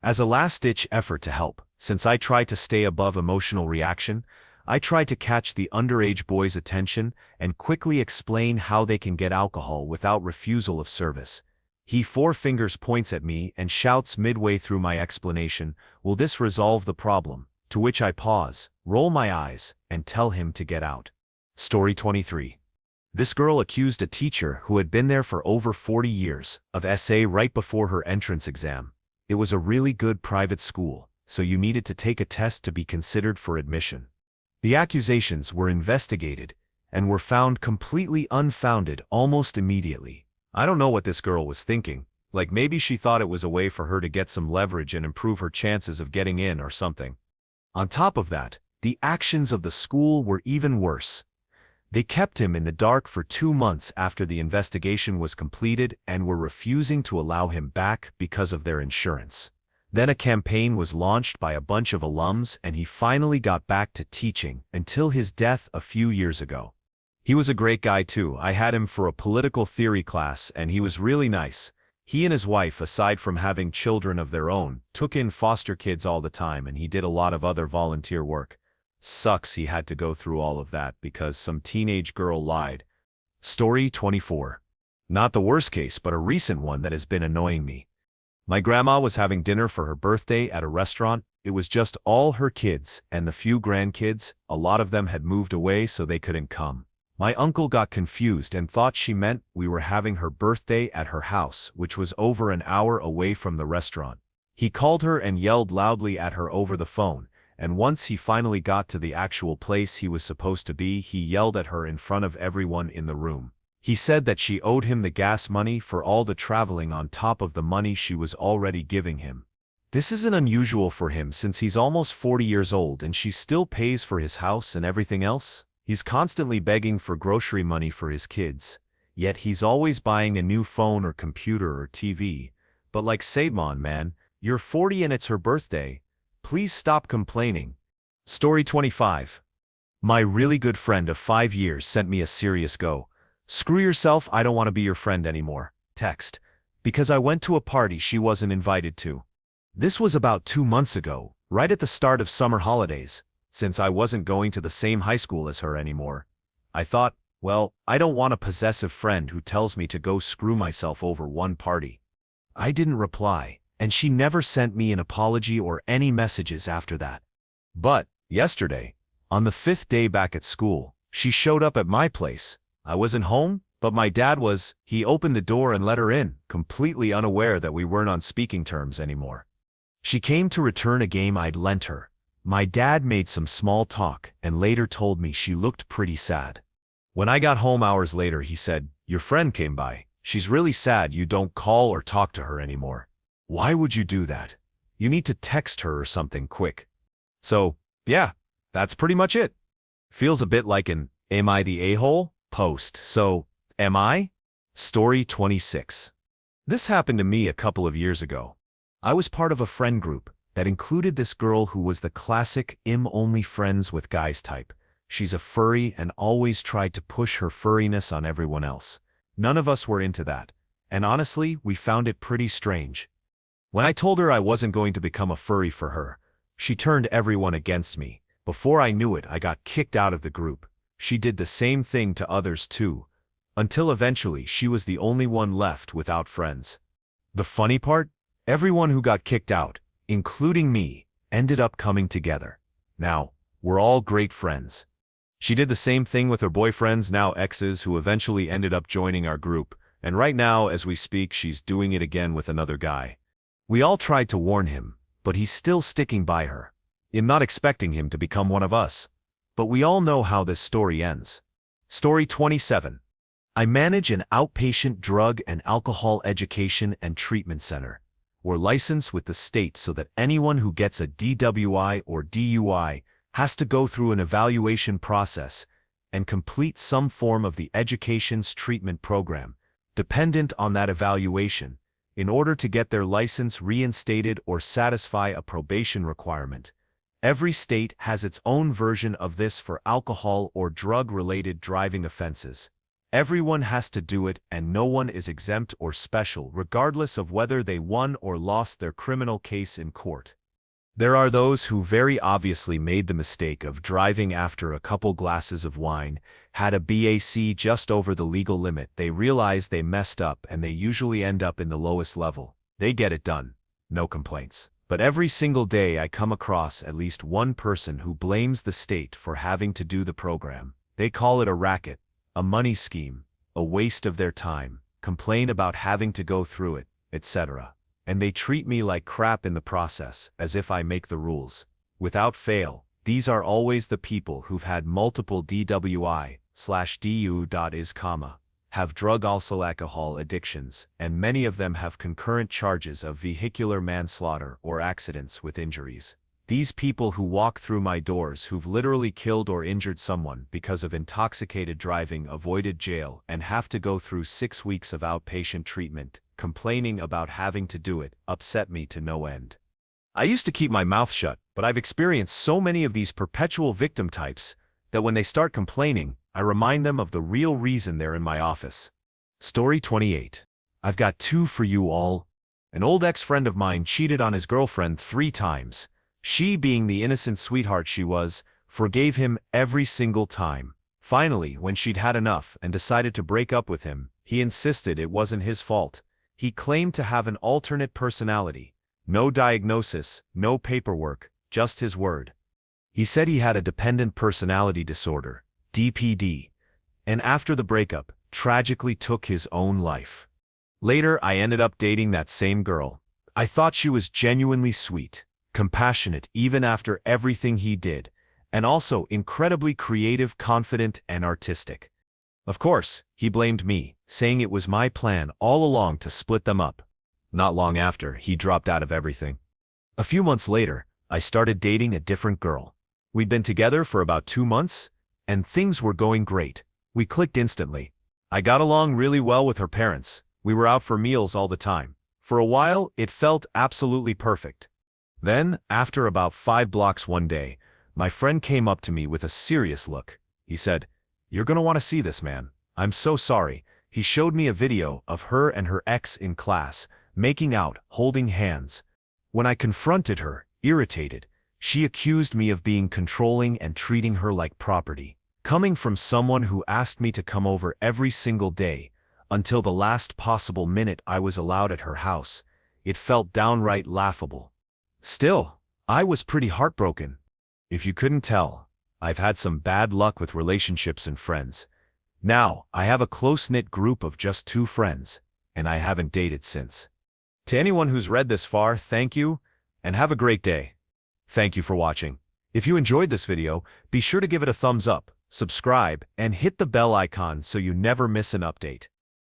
As a last-ditch effort to help, since I try to stay above emotional reaction, I try to catch the underage boy's attention and quickly explain how they can get alcohol without refusal of service. He four fingers points at me and shouts midway through my explanation, "Will this resolve the problem?" To which I pause, roll my eyes, and tell him to get out. Story 23. This girl accused a teacher who had been there for over 40 years of SA right before her entrance exam. It was a really good private school, so you needed to take a test to be considered for admission. The accusations were investigated and were found completely unfounded almost immediately. I don't know what this girl was thinking, like maybe she thought it was a way for her to get some leverage and improve her chances of getting in or something. On top of that, the actions of the school were even worse. They kept him in the dark for 2 months after the investigation was completed and were refusing to allow him back because of their insurance. Then a campaign was launched by a bunch of alums and he finally got back to teaching until his death a few years ago. He was a great guy too. I had him for a political theory class and he was really nice. He and his wife, aside from having children of their own, took in foster kids all the time and he did a lot of other volunteer work. Sucks he had to go through all of that because some teenage girl lied. Story 24. Not the worst case, but a recent one that has been annoying me. My grandma was having dinner for her birthday at a restaurant. It was just all her kids and the few grandkids. A lot of them had moved away so they couldn't come. My uncle got confused and thought she meant we were having her birthday at her house, which was over an hour away from the restaurant. He called her and yelled loudly at her over the phone, and once he finally got to the actual place he was supposed to be, he yelled at her in front of everyone in the room. He said that she owed him the gas money for all the traveling on top of the money she was already giving him. This isn't unusual for him since he's almost 40 years old and she still pays for his house and everything else. He's constantly begging for grocery money for his kids, yet he's always buying a new phone or computer or TV. But like, say, man, you're 40 and it's her birthday. Please stop complaining. Story 25. My really good friend of 5 years sent me a serious go. "Screw yourself, I don't want to be your friend anymore" text, because I went to a party she wasn't invited to. This was about 2 months ago, right at the start of summer holidays. Since I wasn't going to the same high school as her anymore, I thought, well, I don't want a possessive friend who tells me to go screw myself over one party. I didn't reply, and she never sent me an apology or any messages after that. But yesterday, on the 5th day back at school, she showed up at my place. I wasn't home, but my dad was. He opened the door and let her in, completely unaware that we weren't on speaking terms anymore. She came to return a game I'd lent her. My dad made some small talk and later told me she looked pretty sad. When I got home hours later, he said, "Your friend came by. She's really sad you don't call or talk to her anymore. Why would you do that? You need to text her or something quick." So, yeah, That's pretty much it. Feels a bit like an "Am I the a-hole?" post. So, am I? Story 26. This happened to me a couple of years ago. I was part of a friend group that included this girl who was the classic only friends with guys type. She's a furry and always tried to push her furriness on everyone else. None of us were into that, and honestly, we found it pretty strange. When I told her I wasn't going to become a furry for her, she turned everyone against me. Before I knew it, I got kicked out of the group. She did the same thing to others too, until eventually she was the only one left without friends. The funny part? Everyone who got kicked out, including me, ended up coming together. Now, we're all great friends. She did the same thing with her boyfriends, now exes, who eventually ended up joining our group, and right now, as we speak, she's doing it again with another guy. We all tried to warn him, but he's still sticking by her. I'm not expecting him to become one of us. But we all know how this story ends. Story 27. I manage an outpatient drug and alcohol education and treatment center. We're licensed with the state so that anyone who gets a DWI or DUI has to go through an evaluation process and complete some form of the education's treatment program, dependent on that evaluation, in order to get their license reinstated or satisfy a probation requirement. Every state has its own version of this for alcohol or drug-related driving offenses. Everyone has to do it, and no one is exempt or special, regardless of whether they won or lost their criminal case in court. There are those who very obviously made the mistake of driving after a couple glasses of wine, had a BAC just over the legal limit. They realize they messed up, and they usually end up in the lowest level. They get it done. No complaints. But every single day I come across at least one person who blames the state for having to do the program. They call it a racket, a money scheme, a waste of their time, complain about having to go through it, etc. And they treat me like crap in the process, as if I make the rules. Without fail, these are always the people who've had multiple DWI/DU.is, have drug alcohol addictions, and many of them have concurrent charges of vehicular manslaughter or accidents with injuries. These people who walk through my doors who've literally killed or injured someone because of intoxicated driving avoided jail and have to go through 6 weeks of outpatient treatment, complaining about having to do it, upset me to no end. I used to keep my mouth shut, but I've experienced so many of these perpetual victim types that when they start complaining, I remind them of the real reason they're in my office. Story 28. I've got two for you all. An old ex-friend of mine cheated on his girlfriend 3 times. She, being the innocent sweetheart she was, forgave him every single time. Finally, when she'd had enough and decided to break up with him, he insisted it wasn't his fault. He claimed to have an alternate personality. No diagnosis, no paperwork, just his word. He said he had a dependent personality disorder, DPD, and after the breakup, tragically took his own life. Later, I ended up dating that same girl. I thought she was genuinely sweet, compassionate even after everything he did, and also incredibly creative, confident, and artistic. Of course, he blamed me, saying it was my plan all along to split them up. Not long after, he dropped out of everything. A few months later, I started dating a different girl. We'd been together for about 2 months, and things were going great. We clicked instantly. I got along really well with her parents. We were out for meals all the time. For a while, it felt absolutely perfect. Then, after about 5 blocks one day, my friend came up to me with a serious look. He said, "You're gonna want to see this, man. I'm so sorry." He showed me a video of her and her ex in class, making out, holding hands. When I confronted her, irritated, she accused me of being controlling and treating her like property. Coming from someone who asked me to come over every single day, until the last possible minute I was allowed at her house, it felt downright laughable. Still, I was pretty heartbroken. If you couldn't tell, I've had some bad luck with relationships and friends. Now, I have a close-knit group of just 2 friends, and I haven't dated since. To anyone who's read this far, thank you, and have a great day. Thank you for watching. If you enjoyed this video, be sure to give it a thumbs up, subscribe, and hit the bell icon so you never miss an update.